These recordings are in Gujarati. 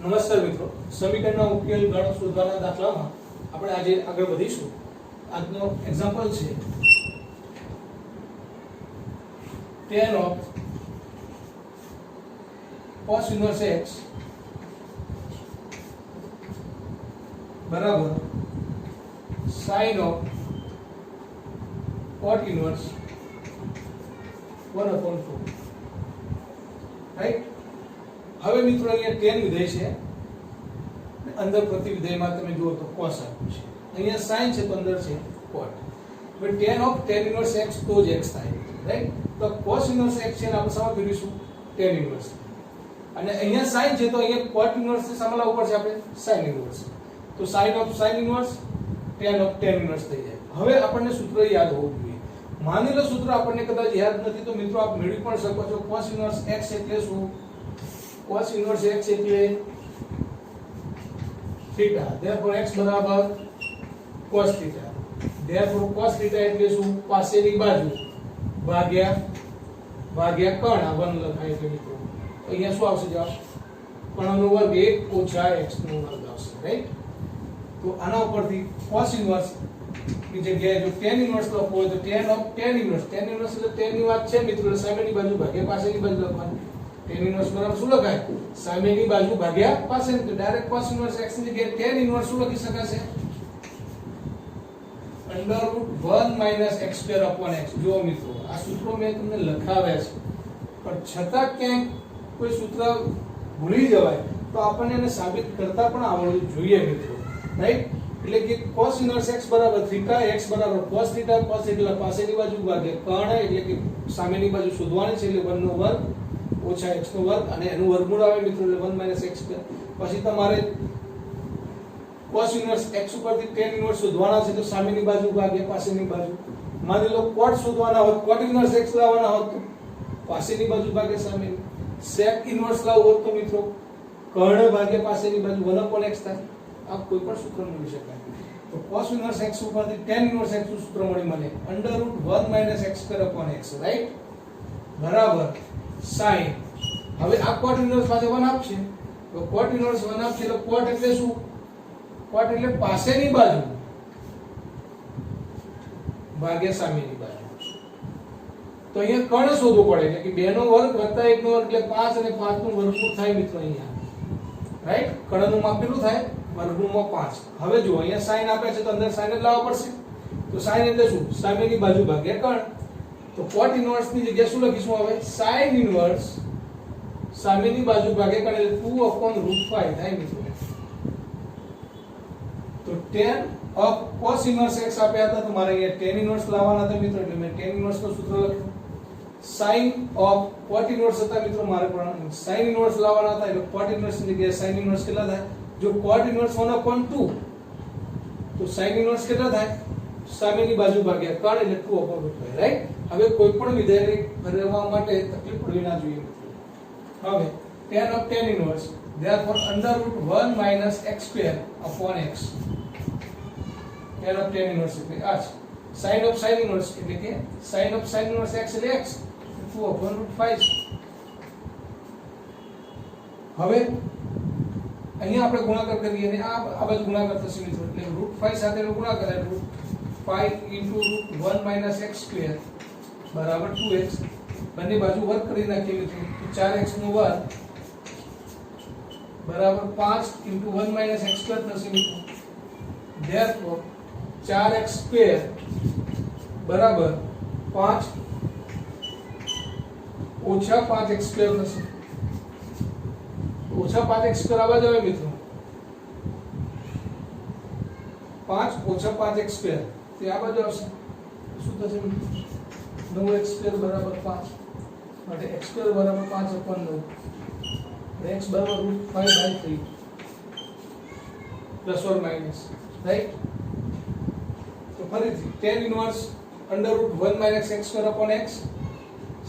નમસ્કાર મિત્રો, સમીકરણના ઉકેલ ગણ શોધવાના દાખલામાં આપણે આજે આગળ વધીશું. આજનો એક્ઝામ્પલ છે tan of cos inverse x બરાબર sin of cot inverse 1/4. Right. હવે મિત્રો અહીંયા tan વિધેય છે, અંદર પ્રતિ વિધેયમાં તમે જુઓ તો cos આપ્યું છે, અહીંયા sin છે તો અંદર છે cot. હવે tan of tan inverse x તો જ x થાય, રાઈટ. તો cos inverse x છે ને આપણે સામા ફેરવીશું tan inverse, અને અહીંયા sin છે તો અહીંયા cot inverse છે, સામે લાવવું પડશે આપણે sin inverse. તો sin of sin inverse tan of tan inverse થઈ જાય. હવે આપણને સૂત્ર યાદ હોવું જોઈએ. માની લો સૂત્ર આપણને કદાચ યાદ નથી તો મિત્રો આપ મેળવી પણ શકો છો. cos inverse x એટલે શું? cos inverse x એટલે theta, therefore x બરાબર cos theta, therefore cos theta એટલે શું? પાસેની બાજુ ભાગ્યા કણ. આ 1 લખાય એટલે મિત્રો અહીંયા શું આવશે જવાબ? કણનો વર્ગ 1 ઓછા x નો વર્ગ આવશે, રાઈટ. તો આના ઉપરથી cos inverse ની જગ્યાએ જો tan inverse લખવો હોય તો tan of tan inverse એટલે tan ની વાત છે મિત્રો, સામેની બાજુ ભાગ્યા પાસેની બાજુ લખવાની. tan inverse બરાબર શું લખાય? સામેની બાજુ ભાગ્યા પાસેની. તો ડાયરેક્ટ cos inverse x ની જગ્યાએ tan inverse શું લખી શકાશે? √1 - x² / x. જો મિત્રો આ સૂત્રો મેં તમને લખાવ્યા છે, પણ છતાં ક્યાંક કોઈ સૂત્ર ભૂલી જવાય તો આપણને એને સાબિત કરતા પણ આવડવું જોઈએ મિત્રો, રાઈટ. એટલે કે cos inverse x બરાબર theta, x બરાબર cos theta, cos એટલે પાસેની બાજુ ભાગ્યા કર્ણ એટલે કે સામેની બાજુ શોધવાની છે એટલે 1 નો વર્ગ ઓછા x નો વર્ગ, અને એનું વર્ગમૂળ આવે મિત્રો એટલે 1 - x². પછી તમારે cos inverse x ઉપરથી tan inverse શોધવાના છે તો સામેની બાજુ ભાગ્યા પાસેની બાજુ. માની લો cot શોધવાના હોય, cot inverse x લાવવાના હોય તો પાસેની બાજુ ભાગ્યા સામેની. sec inverse લાવવો હોય તો મિત્રો કર્ણ ભાગ્યા પાસેની બાજુ 1/x થાય. આ કોઈ પણ સૂત્ર મળી શકાય. તો cos inverse x ઉપરથી tan inverse x નું સૂત્ર મળી મને √1 - x² / x, રાઈટ, બરાબર sin. હવે આ cot inverse પાસે 1 આપશે તો cot inverse 1 આપશે એટલે cot એટલે શું? cot એટલે પાસેની બાજુ ભાગ્યા સામેની બાજુ. તો અહીંયા કર્ણ શોધવો પડે એટલે કે 2 નો વર્ગ વત્તા 1 નો વર્ગ એટલે 5, અને 5 નું વર્ગમૂળ થાય મિત્રો અહીંયા, રાઈટ. કર્ણનું માપ કેટલું થાય? વર્ગમૂળમાં 5. હવે જો અહીંયા sin આપે છે તો અંદર sin જ લાવવા પડશે. તો sin એટલે શું? સામેની બાજુ ભાગ્યા કર્ણ. તો cot inverse ની જગ્યાએ શું લખીશું હવે? sin inverse સામેની બાજુ ભાગ્યા કર્ણ એટલે 2/√5 થાય મિત્રો. તો tan of cos inverse x આપ્યા હતા તો મારે અહીંયા tan inverse લાવવાના હતા મિત્રો, એટલે મેં tan inverse નું સૂત્ર લખ્યું. sin of cot inverse હતા મિત્રો, મારે પણ sin inverse લાવવાના હતા એટલે cot inverse ની જગ્યાએ sin inverse કેટલા થાય? જો cot inverse 1/2 તો sin inverse કેટલા થાય? સામેની બાજુ ભાગ્યા કર્ણ એટલે 2/√5, રાઈટ. હવે કોઈ પણ વિધેય કરવા માટે તકલીફ પડવી ના જોઈએ મિત્રો. હવે tan of tan inverse therefore √1 - x² / x. tan of tan inverse એટલે આ છે. sin of sin inverse એટલે કે sin of sin inverse x એટલે x 2/√5. હવે અહીંયા આપણે ગુણાકાર કરીએ અને આ બાજુ ગુણાકાર થશે મિત્રો, એટલે √5 સાથેનો ગુણાકાર એટલે √5 × √1 - x² બરાબર 2x. બંને બાજુ વર્ગ કરી નાખીએ મિત્રો, 4x નો વર્ગ બરાબર 5 × 1 - x² થશે મિત્રો. therefore 4x² બરાબર 5 ઓછા 5x² થશે. ઓછા 5x² આવા જ આવે મિત્રો, 5 ઓછા 5x² તે આ બાજુ આવશે. શું થશે મિત્રો? 9x² બરાબર 5, માટે x² બરાબર 5/9, x બરાબર √5/3 પ્લસ ઓર માઈનસ, રાઈટ. તો ફરીથી tan inverse √1 - x² / x,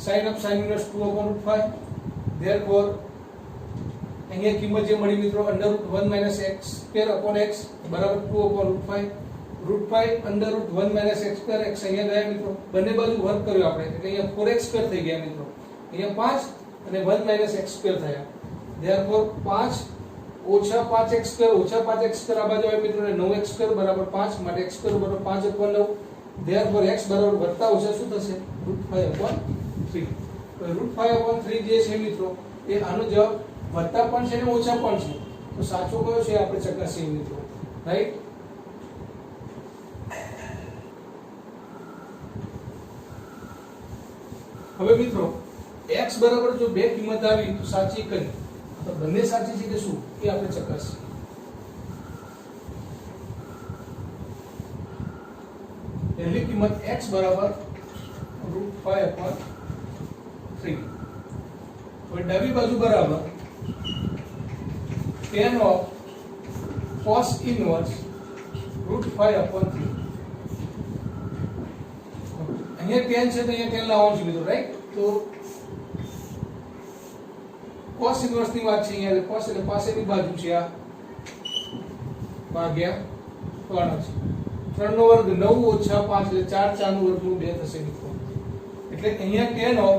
sin of sin inverse 2/√5. therefore અહીંયા કિંમત જે મળી મિત્રો √1 - x² / x બરાબર 2/√5. √5 √1 - x² x અહીંયા ગયા મિત્રો, બંને બાજુ વર્ગ કર્યો આપણે એટલે અહીંયા 4x² થઈ ગયા મિત્રો. અહીંયા 5 અને 1 - x² થયા. therefore 5 ઓછા 5x² આ બાજુ આવે મિત્રો, 9x² બરાબર 5, માટે x² બરાબર 5/9. therefore x બરાબર વત્તા ઓછા શું થશે? √5/3. તો √5/3 જે છે મિત્રો એ આનો જવાબ વત્તા પણ છે ને ઓછા પણ છે. તો સાચો કયો છે આપણે ચકાસીએ મિત્રો, રાઈટ? હવે મિત્રો x બરાબર જો બે કિંમત આવી તો સાચી કઈ, તો બંને સાચી છે કે શું એ આપણે ચકાસીએ. પહેલી કિંમત x બરાબર √5/3. હવે ડાબી બાજુ બરાબર tan of cos inverse √5/3. અહીંયા tan છે તો અહીંયા tan લાવવાનું છે મિત્રો, રાઈટ? તો cos inverse ની વાત છે અહીંયા, cos એટલે પાસેની બાજુ છે આ ભાગ્યા 3 છે. 3 નો વર્ગ 9 ઓછા 5 એટલે 4, 4 નો વર્ગ 2 થશે મિત્રો. એટલે અહીંયા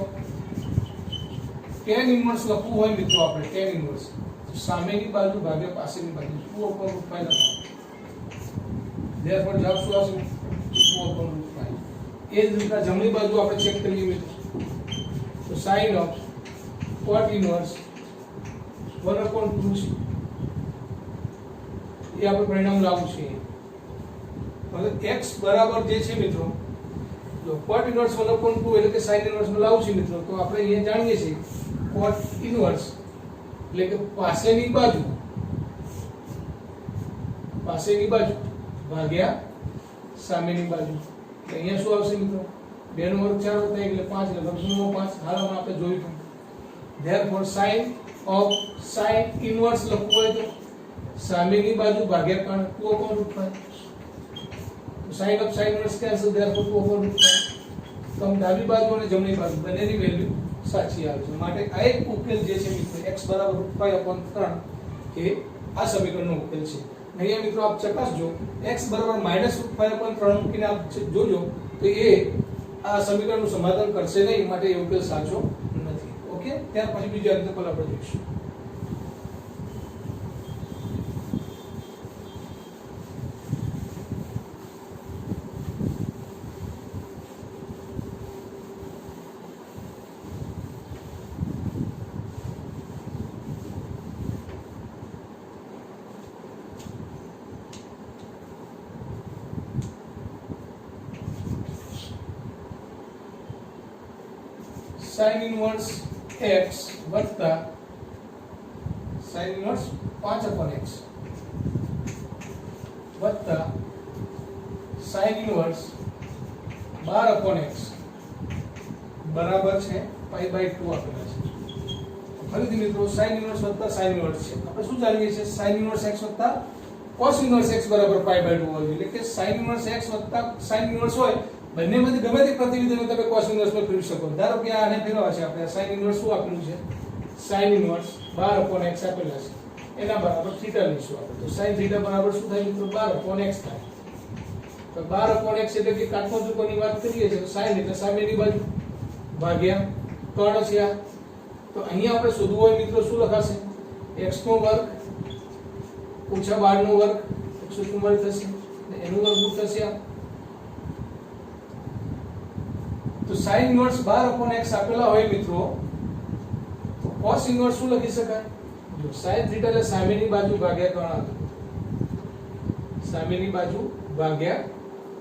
tan inverse લખવું હોય મિત્રો આપણે, tan inverse સામેની બાજુ ભાગ્યા પાસેની બાજુ 2/5 લખવાનું. therefore જવાબ શું આવશે? 2/5. એ જ રીતના જમણી બાજુ આપણે ચેક કરીએ મિત્રો, તો sin of cot inverse 1/2 છે. એ આપણે પરિણામ લાવવું છે. હવે x બરાબર જે છે મિત્રો, જો cot inverse 1/2 એટલે કે sin inverse નું લાવવું છે મિત્રો, તો આપણે અહીંયા જાણીએ છીએ cot inverse એટલે કે પાસેની બાજુ ભાગ્યા સામેની બાજુ. તો અહીંયા શું આવશે મિત્રો? 2 નો વર્ગ 4 થાય એટલે 5 એટલે વર્ગમૂળનો 5. હાલમાં આપણે જોઈશું. therefore sin inverse લખવું હોય તો સામેની બાજુ ભાગ્યા 2/5. sin of sin inverse cancel, therefore 2/5. તો ડાબી બાજુ અને જમણી બાજુ બંનેની વેલ્યુ સાચી આવે છે. માટે આ એક ઉકેલ જે છે મિત્રો x બરાબર √5/3 એ આ સમીકરણનો ઉકેલ છે. અહીંયા મિત્રો આપ ચકાસજો, x બરાબર -√5/3 મૂકીને આપ જોજો તો એ આ સમીકરણનું સમાધાન કરશે નહીં, માટે એ ઉકેલ સાચો નથી. ઓકે, ત્યાર પછી બીજું એક્ઝામ્પલ આપણે જોઈશું. sin inverse x વત્તા sin inverse 5/x વત્તા sin inverse 12/x બરાબર છે π/2 આપેલા છે. ફરીથી મિત્રો sin inverse વત્તા sin inverse છે. આપણે શું જાણીએ છીએ? sin inverse x વત્તા cos inverse x બરાબર π/2 હોય, એટલે કે sin inverse x વત્તા sin inverse હોય, બંનેમાંથી ગમે તે પ્રતિવિધિને તમે cos inverse માં ફેરવી શકો. ધારો કે આને ફેરવા છે આપણે, sin inverse શું આપેલું છે? sin inverse 12/x આપેલા છે, એના બરાબર થીટા લઈશું આપણે. તો sin થીટા બરાબર શું થાય મિત્રો? 12/x થાય. તો 12/x એટલે કે કાટકોણ ત્રિકોણની વાત કરીએ છીએ, sin એટલે સામેની બાજુ ભાગ્યા 3 છે આ. તો અહીંયા આપણે શોધવું હોય મિત્રો શું લખાશે? x નો વર્ગ ઓછા 12 નો વર્ગ 144 થશે, અને એનો વર્ગ થશે આ. તો sin inverse 12/x આપેલા હોય મિત્રો, તો cos inverse શું લખી શકાય? જો sin θ એટલે સામેની બાજુ ભાગ્યા 3, સામેની બાજુ ભાગ્યા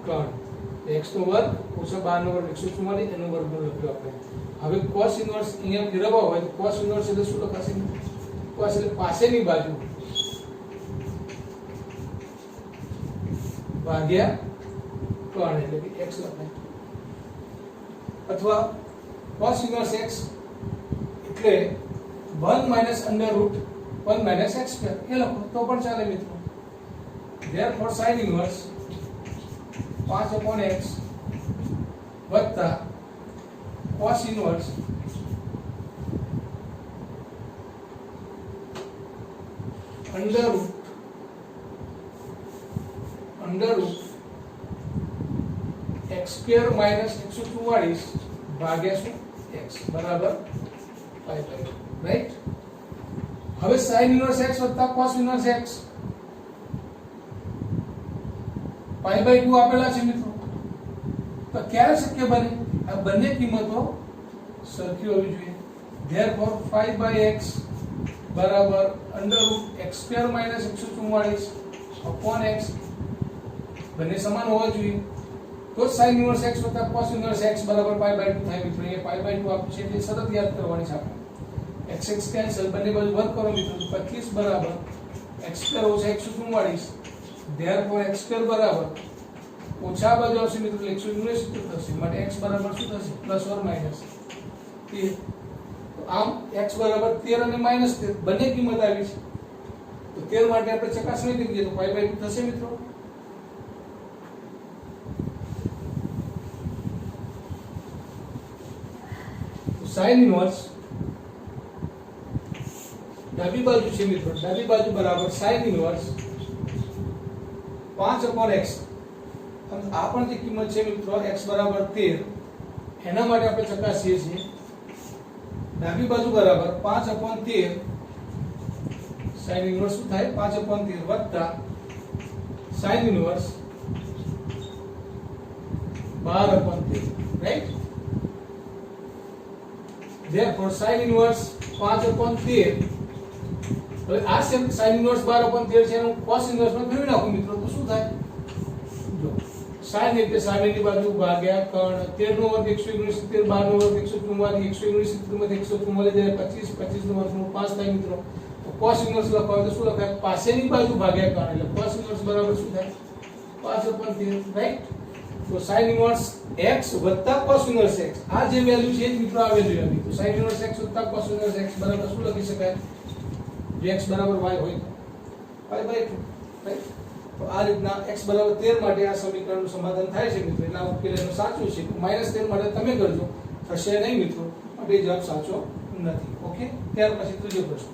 3, x નો વર્ગ ઓછા 12 નો વર્ગ 144, એનો વર્ગ લખ્યો આપણે. હવે cos inverse અહીંયા ફેરવવા હોય તો cos inverse એટલે શું લખાશે? cos એટલે પાસેની બાજુ ભાગ્યા 3 એટલે કે x લખાય. અથવા cos inverse x એટલે 1 - √1 - x² એ લખો તો પણ ચાલે મિત્રો. therefore sin inverse 5/x વત્તા cos inverse √x² - 144 ભાગ્યા શું? x બરાબર π/2, રાઈટ? હવે sin ઇન્વર્સ x વત્તા cos inverse x pi by 2 આપેલા છે મિત્રો, તો ક્યારે શક્ય બને? આ બંને કિંમતો સરખી હોવી જોઈએ. therefore 5/x બરાબર √x² - 144 upon x બંને સમાન હોવા જોઈએ, તો sin ઇન્વર્સ x વત્તા cos ઇન્વર્સ x બરાબર પાઈ બાય 2 થાય મિત્રો. અહીંયા પાઈ બાય 2 આપ્યું છે એટલે શરત યાદ કરવાની છે આપણે. x કેન્સલ, બંને બાજુ વર્ગ કરો મિત્રો, 25 બરાબર x² - 144. therefore x² બરાબર ઓછા બાજુ આવશે મિત્રો, 169 થશે. માટે x બરાબર શું થશે? Plus or minus 13. તો આમ x બરાબર 13 અને -13 બંને કિંમત આવી છે. તો 13 માટે આપણે ચકાસણી કરીએ તો પાઈ બાય 2 થશે મિત્રો. sin ઇન્વર્સ ડાબી બાજુ છે મિત્રો, ડાબી બાજુ બરાબર sin ઇન્વર્સ 5/x. આ પણ જે કિંમત છે મિત્રો x બરાબર 13, એના માટે આપણે ચકાસીએ છીએ. ડાબી બાજુ બરાબર 5/13 sin ઇન્વર્સ શું થાય? 5/13 વત્તા sin inverse 12/13, right? therefore sin inverse 5/13. હવે આ sin ઇન્વર્સ 12/13 છે એનું cos ઇન્વર્સ માં ફેરવી નાખું મિત્રો, તો શું થાય? જો sin એટલે સામેની બાજુ ભાગ્યા કર્ણ, 13 નો વર્ગ 169, 12 નો વર્ગ 144, 169 માંથી 144 જાય 25, 25 નો વર્ગ 5 થાય મિત્રો. તો cos ઇન્વર્સ લખવા હોય તો શું લખાય? પાસેની બાજુ ભાગ્યા કર્ણ, એટલે cos ઇન્વર્સ બરાબર શું થાય? 5/13, રાઈટ? તો sin ઇન્વર્સ x વત્તા cos ઇન્વર્સ x, આ જે વેલ્યુ છે એ મિત્રો આ વેલ્યુ આવી. તો sin ઇન્વર્સ x વત્તા cos ઇન્વર્સ x બરાબર શું લખી શકાય? જો x બરાબર y હોય તો y બાય 2, રાઈટ? તો આ રીતના x બરાબર 13 માટે આ સમીકરણનું સમાધાન થાય છે મિત્રો. એટલે આ ઉકેલ એનો સાચો છે. -13 માટે તમે કરજો, થશે નહીં મિત્રો, માટે જવાબ સાચો નથી. ઓકે, ત્યાર પછી ત્રીજો પ્રશ્ન.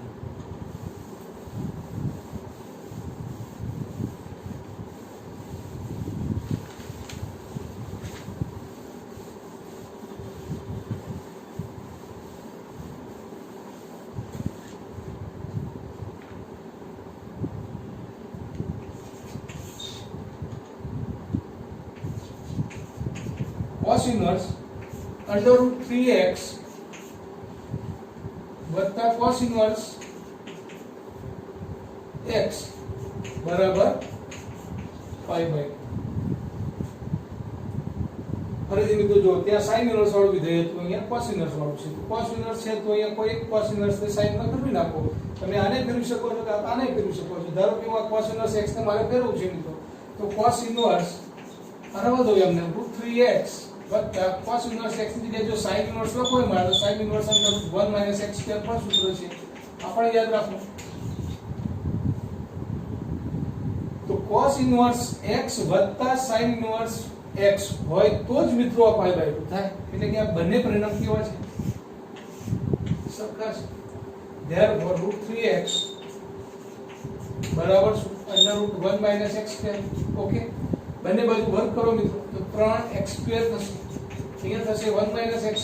cos ઇન્વર્સ √3x વત્તા cos ઇન્વર્સ x બરાબર પાઈ બાય 2. ફરીથી મિત્રો જો ત્યાં sin ઇન્વર્સ વાળું વિધેય હતું, અહીંયા cos ઇન્વર્સ વાળું છે. cos ઇન્વર્સ છે તો અહીંયા કોઈ એક cos ઇન્વર્સ ને sin માં ફેરવી નાખો. તમે આને ફેરવી શકો છો કે આને ફેરવી શકો છો. ધારો કે હું cos ઇન્વર્સ x ને મારે ફેરવવું છે મિત્રો, તો cos ઇન્વર્સ આના દો એમને √3x વત્તા cos ઇન્વર્સ x ની જગ્યાએ જો sin ઇન્વર્સ લખો હોય મારે, તો sin ઇન્વર્સ અંદર 1 - x² પણ સૂત્ર છે, આપણે યાદ રાખો. તો cos ઇન્વર્સ x વત્તા sin ઇન્વર્સ x હોય તો જ મિત્રો આ પાઈ બાય 2 થાય. એટલે કે આ બંને પરિણામ કેવા છે? સરખા છે. therefore √3x બરાબર શું? √1 - x². ઓકે, બંને બાજુ વર્ગ કરો મિત્રો, તો 3x² થશે. અહીંયા થશે 1 - x²,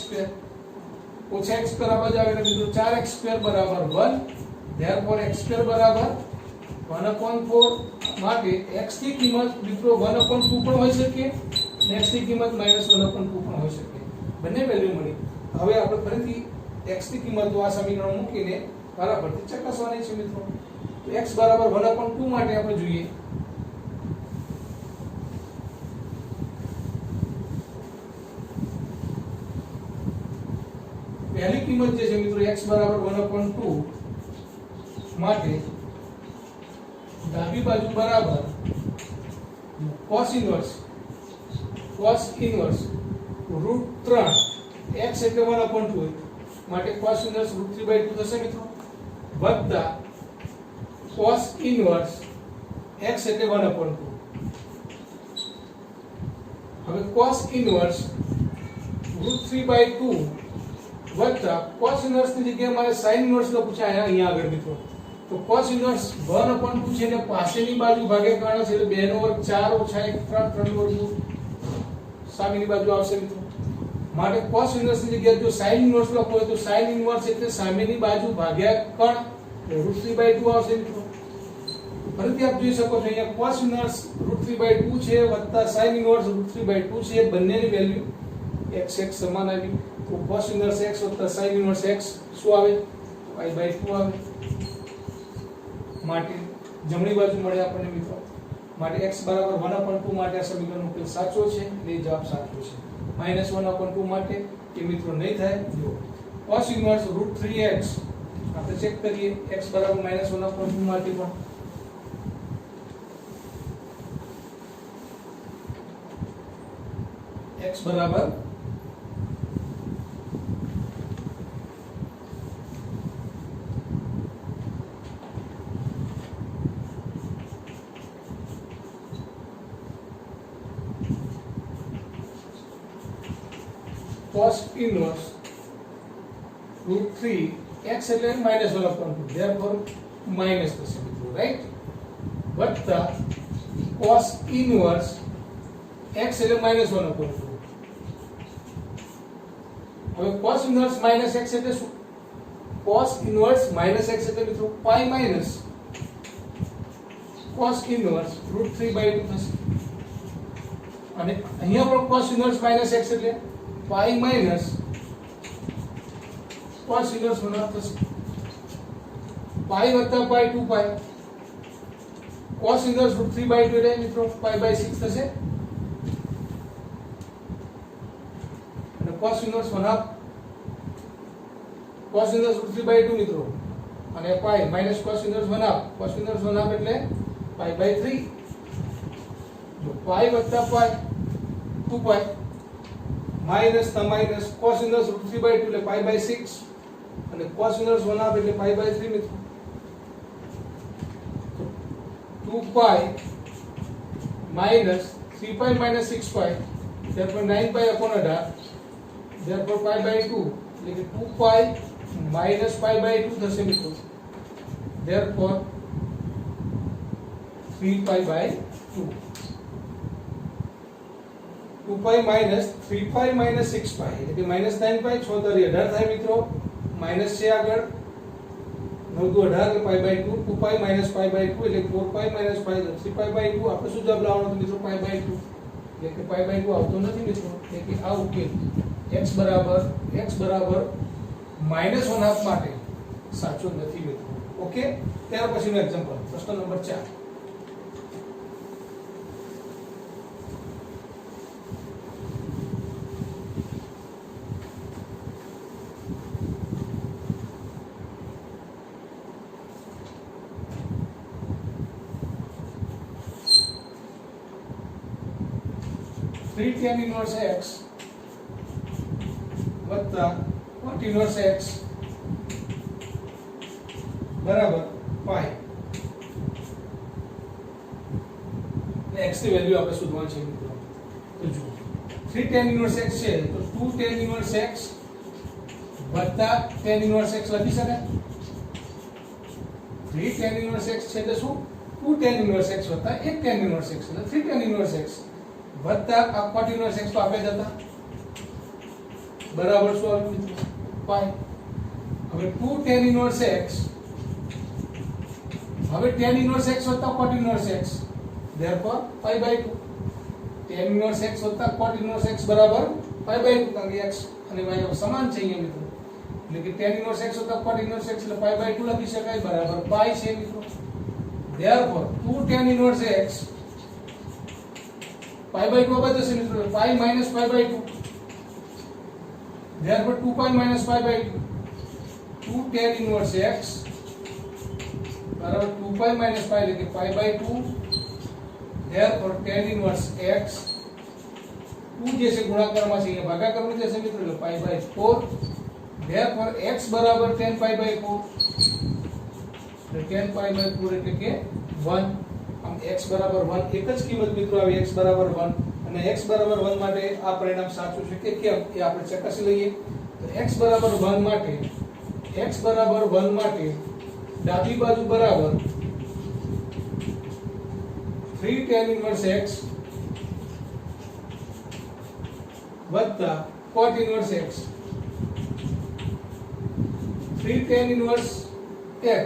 ઓછા x² આ બાજુ આવે એટલે મિત્રો 4x² બરાબર 1. therefore x² બરાબર 1/4. માટે x ની કિંમત મિત્રો 1/2 પણ હોઈ શકે અને x ની કિંમત -1/2 પણ હોઈ શકે. બંને વેલ્યુ મળી. હવે આપણે ફરીથી x ની કિંમતો આ સમીકરણ મૂકીને બરાબરથી ચકાસવાની છે મિત્રો. તો x બરાબર 1/2 માટે આપણે જોઈએ પહેલી કિંમત જે છે મિત્રો x બરાબર 1/2 માટે ડાબી બાજુ બરાબર cos ઇન્વર્સ √3, x એટલે 1/2 માટે cos ઇન્વર્સ √3/2 થશે મિત્રો, વત્તા cos ઇન્વર્સ x એટલે 1/2. હવે cos ઇન્વર્સ √3/2 વત્તા cos ઇન્વર્સ ની જગ્યાએ મારે sin ઇન્વર્સ લખવું છે અહીંયા આગળ મિત્રો. તો cos ઇન્વર્સ 1/2 છે ને પાસેની બાજુ ભાગાકાર છે એટલે 2 નો વર્ગ 4 ઓછા 1 3 3 નો વર્ગ સામેની બાજુ આવશે મિત્રો. માટે cos ઇન્વર્સ ની જગ્યાએ જો sin ઇન્વર્સ લખવો હોય તો sin ઇન્વર્સ એટલે સામેની બાજુ ભાગ્યા કર્ણ √3/2 આવશે મિત્રો. ફરીથી આપ જોઈ શકો છો અહીંયા cos ઇન્વર્સ √3/2 છે વત્તા sin ઇન્વર્સ √3/2 છે, બંનેની વેલ્યુ x સમાન આવી. તો cos ઇન્વર્સ x વત્તા sin ઇન્વર્સ x શું આવે? pi/2 આવે. માટે જમણી બાજુ મળે આપણને મિત્રો. માટે x બરાબર 1/2 માટે આ સમીકરણનો ઉકેલ સાચો છે, એટલે જવાબ સાચો છે. -1/2 માટે એ મિત્રો નહીં થાય. જો cos ઇન્વર્સ √3x આપણે ચેક કરીએ, x બરાબર -1/2 માટે પણ x બરાબર cos inverse √3 x એટલે -1/2, therefore માઈનસ થશે મિત્રો, રાઈટ. વત્તા cos inverse x એટલે -1/2. હવે cos inverse -x એટલે શું? cos inverse -x એટલે મિત્રો pi minus cos inverse √3/2 થશે. અને અહીંયા પણ cos inverse -x એટલે pi minus cos inverse 1/2 થશે. pi વત્તા pi 2pi. cos inverse √3/2 એટલે મિત્રો pi/6 થશે. અને cos inverse 1/2 cos inverse √3/2 મિત્રો અને pi minus cos inverse 1/2. cos inverse 1/2 એટલે pi/3. જો pi વત્તા pi 2pi માઈનસ ના માઈનસ cos inverse √3/2 એટલે pi/6 અને cos inverse 1/2 એટલે pi/3 મિત્રો. તો 2pi minus 3pi minus 6pi, therefore 9pi/18, therefore pi/2 એટલે કે 2pi minus pi/2 થશે મિત્રો, therefore 3pi/2. 2pi minus 3pi minus 6pi એટલે કે -9pi 6 * 18 થાય મિત્રો. માઈનસ છે આગળ 9 * 18 એટલે pi/2. 2pi minus pi/2 એટલે 4pi minus pi 3pi/2. આપણે શું જવાબ લાવવાનો હતો મિત્રો? pi/2 એટલે કે pi/2 આવતો નથી મિત્રો. એટલે કે આ ઉકેલ x બરાબર -1/2 માટે સાચો નથી મિત્રો. ઓકે, ત્યાર પછીનું એક્ઝામ્પલ પ્રશ્ન નંબર 4. tan inverse x વત્તા cot inverse x બરાબર pi. x ની વેલ્યુ આપણે શોધવાની છે મિત્રો. તો જુઓ 3 tan inverse x છે તો 2 tan inverse x વત્તા tan inverse x લખી શકાય. 3 tan inverse x છે એટલે શું? 2 tan inverse x વત્તા 1 tan inverse x એટલે 3 tan inverse x વત્તા આ cot inverse x તો આપે જ હતા બરાબર શું આવ્યું મિત્રો? pi. હવે 2 tan inverse x હવે tan inverse x વત્તા cot inverse x, therefore pi/2. tan inverse x વત્તા cot inverse x બરાબર pi/2, કારણ કે x અને y સમાન છે અહીંયા મિત્રો. એટલે કે tan inverse x વત્તા cot inverse x એટલે pi/2 લખી શકાય બરાબર pi છે મિત્રો. therefore 2 tan inverse x pi/2 બાદ જશે મિત્રો, pi minus pi/2, therefore 2pi minus pi/2. 2 tan inverse x बराबर 2pi minus pi એટલે કે pi/2, therefore tan inverse x 2 જે છે ગુણાકારમાં છે અહીંયા ભાગાકારમાં જશે મિત્રો એટલે pi/4, therefore x બરાબર tan pi/4 એટલે tan pi/4 એટલે કે 1. આમ x બરાબર 1 એક જ કિંમત મિત્રો આવી x બરાબર 1 અને x બરાબર 1 માટે આ પરિણામ સાચું છે કે કેમ એ આપણે ચકાસી લઈએ. તો x બરાબર 1 માટે ડાબી બાજુ બરાબર 3 tan inverse x વત્તા cot inverse x. 3 tan inverse x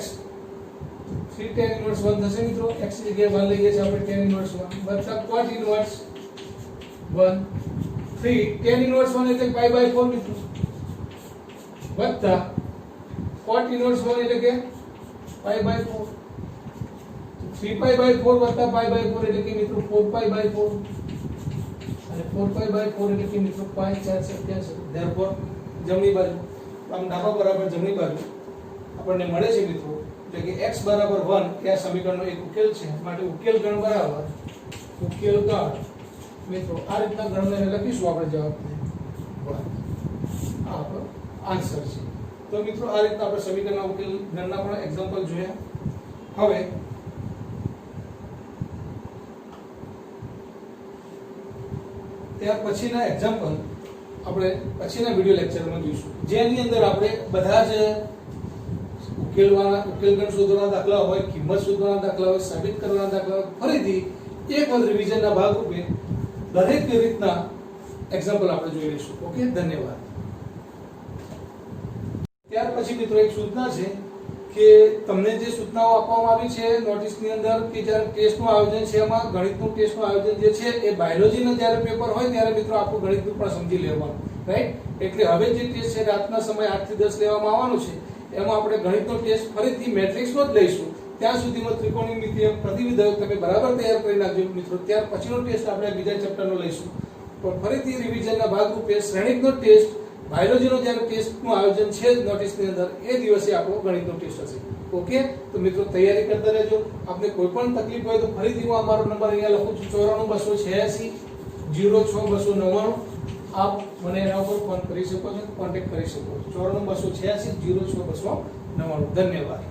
3 tan inverse 1 થશે મિત્રો, x ની જગ્યાએ 1 લઈએ છીએ આપણે, tan inverse 1 વત્તા cot inverse 1 3 tan inverse 1 એટલે pi by 4 મિત્રો, વત્તા cot inverse 1 એટલે કે pi by 4, 3 pi by 4 વત્તા pi by 4 એટલે કે મિત્રો 4 pi by 4, અને 4 pi by 4 એટલે કે મિત્રો pi 4 છે કેન્સલ. ધેરફોર જમણી બાજુ આમ ડાબા બરાબર જમણી બાજુ આપણને મળે છે મિત્રો, એટલે કે x બરાબર 1 એ આ સમીકરણનો એક ઉકેલ છે. માટે ઉકેલ ગણ બરાબર ઉકેલ ગણ મિત્રો આ રીતના ગણને લખીશું આપણે જવાબને 1. આ આપણો આન્સર છે. તો મિત્રો આ રીતના આપણે સમીકરણના ઉકેલ ગણના પણ એક્ઝામ્પલ જોયા. હવે ત્યાર પછીના એક્ઝામ્પલ આપણે પછીના વિડિયો લેક્ચરમાં જોઈશું, જેની અંદર આપણે બધા જ ઉકેલવાના ઉકેલગણ શોધવાના દાખલા હોય, કિંમત શોધવાના દાખલા હોય, સાબિત કરવાના દાખલા હોય, ફરીથી એક વાર રિવિઝનના ભાગરૂપે દરેક રીતના એક્ઝામ્પલ આપણે જોઈ લઈશું. ઓકે, ધન્યવાદ. ત્યાર પછી મિત્રો એક સૂચના છે કે તમને જે સૂચનાઓ આપવામાં આવી છે નોટિસની અંદર કે જ્યારે ટેસ્ટનું આયોજન છે, એમાં ગણિતનું ટેસ્ટનું આયોજન જે છે એ બાયોલોજીનું જ્યારે પેપર હોય ત્યારે મિત્રો આપણું ગણિતનું પણ સમજી લેવાનું, રાઈટ. એટલે હવે જે ટેસ્ટ છે રાતના સમય 8 થી 10 લેવામાં આવવાનું છે, એમાં આપણે ગણિતનો ટેસ્ટ ફરીથી મેટ્રિક્સનો જ લઈશું. ત્યાં સુધીમાં ત્રિકોણમિતિય પ્રતિવિધાયક તમે બરાબર તૈયાર કરી નાખજો મિત્રો. ત્યાર પછીનો ટેસ્ટ આપણે બીજા ચેપ્ટરનો લઈશું. પણ ફરીથી રિવિઝનના ભાગરૂપે શ્રેણિકનો ટેસ્ટ, બાયોલોજીનો જ્યારે ટેસ્ટનું આયોજન છે નોટિસની અંદર, એ દિવસે આપણો ગણિતનો ટેસ્ટ હશે. ઓકે, તો મિત્રો તૈયારી કરતા રહેજો. આપને કોઈ પણ તકલીફ હોય તો ફરીથી હું અમારો નંબર અહીંયા લખું છું 94 286 06 299. આપ મને એના ઉપર ફોન કરી શકો છો, કોન્ટેક્ટ કરી શકો છો. 94 286 06 299. ધન્યવાદ.